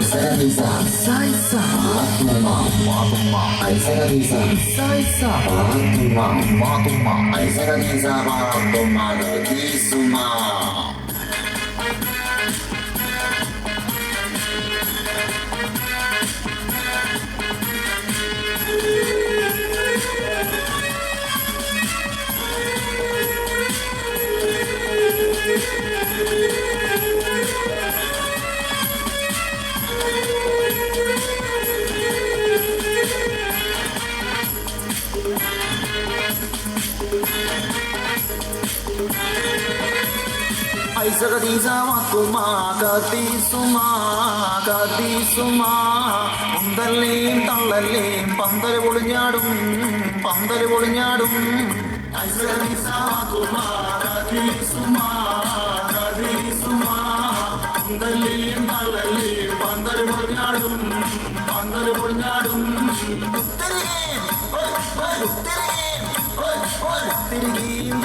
Isa-isa Matuma Isa-isa Matuma Isa-isa Matuma Kisuma Isa-isa Matuma Kisuma Undalim Talalim Pandare Bolanyadum Isa-isa Matuma Kisuma Undalim Talalim Pandare Bolanyadum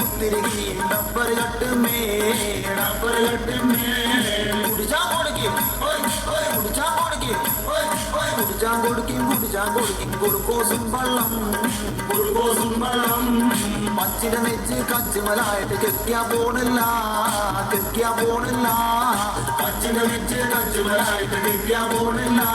Uttirigi Dabbar Gattu me Gulukosum ballam Pachida nechi kachimalayite kekya ponilla Pachida nechi kachimalayite kekya ponilla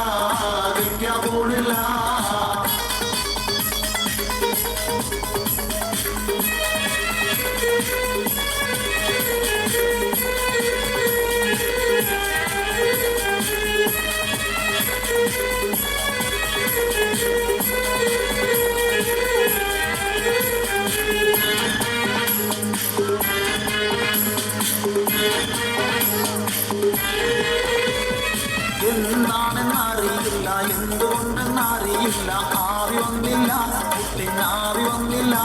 എന്താണെന്നറിയില്ല എന്തുകൊണ്ടെന്നറിയില്ല ആവി വന്നില്ല കുട്ടിനാവി വന്നില്ല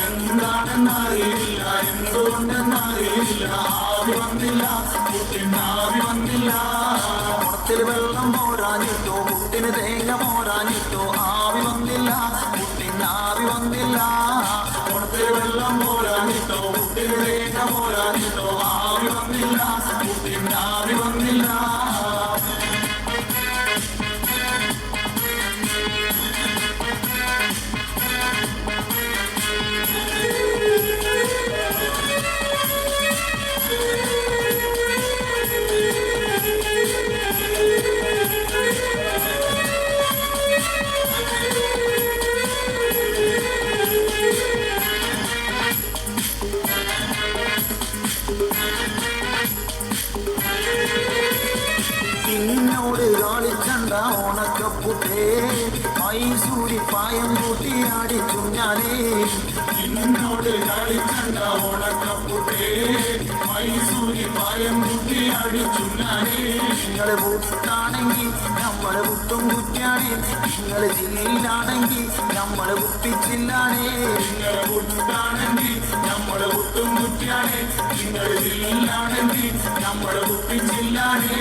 എന്താണെന്നറിയില്ല എന്തുകൊണ്ടെന്നറിയില്ല ആവി വന്നില്ല കുട്ടിനാവി വന്നില്ല കുടത്തിൽ വെള്ളം പോരാഞ്ഞിട്ടോ കുട്ടിന് തേങ്ങ പോരാഞ്ഞിട്ടോ ആവി വന്നില്ല കുട്ടിനാവി വന്നില്ല കുടത്തിൽ വെള്ളം പോരാഞ്ഞിട്ടോ കുട്ടിന് തേങ്ങ പോരാഞ്ഞിട്ടോ ആവി വന്നില്ല കുട്ടിനാവി വന്നില്ല നിന്നോട് കളിച്ചണ്ട ഓണക്കപ്പുട്ടേ മൈസൂരി പായം കൂട്ടി അടിച്ചു ഞാനേ നിന്നോട് കളിച്ചണ്ട ഓണക്കപ്പുട്ടേ മൈസൂരി പായം കൂട്ടി അടിച്ചു ഞാനേ നിങ്ങള് പുട്ടാണെങ്കിൽ നമ്മള് പുട്ടും കുറ്റിയാണേ നിങ്ങള് ജില്ലയിലാണെങ്കിൽ നമ്മള് കുട്ടിച്ചില്ലാണേ നിങ്ങള് പുട്ടാണെങ്കിൽ നമ്മള് പുട്ടും കുറ്റിയാണേ നിങ്ങള് ജില്ലയിലാണെങ്കിൽ നമ്മള് കുട്ടിച്ചില്ലാണേ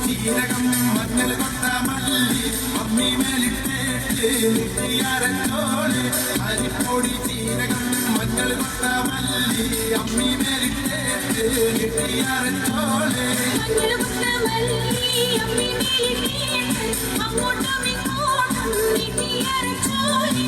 ജീരകം മഞ്ഞൾ കൊണ്ട മല്ലി അമ്മി മേലിട്ടേറ്റ് നിട്ടിയരച്ചോള് അരിപ്പൊടി ജീരകം മഞ്ഞൾ കൊണ്ട മല്ലി അമ്മി മേലിട്ടേറ്റ് നിട്ടിയരച്ചോള് അങ്ങോട്ടും ഇങ്ങോട്ടും നിട്ടിയരച്ചോള്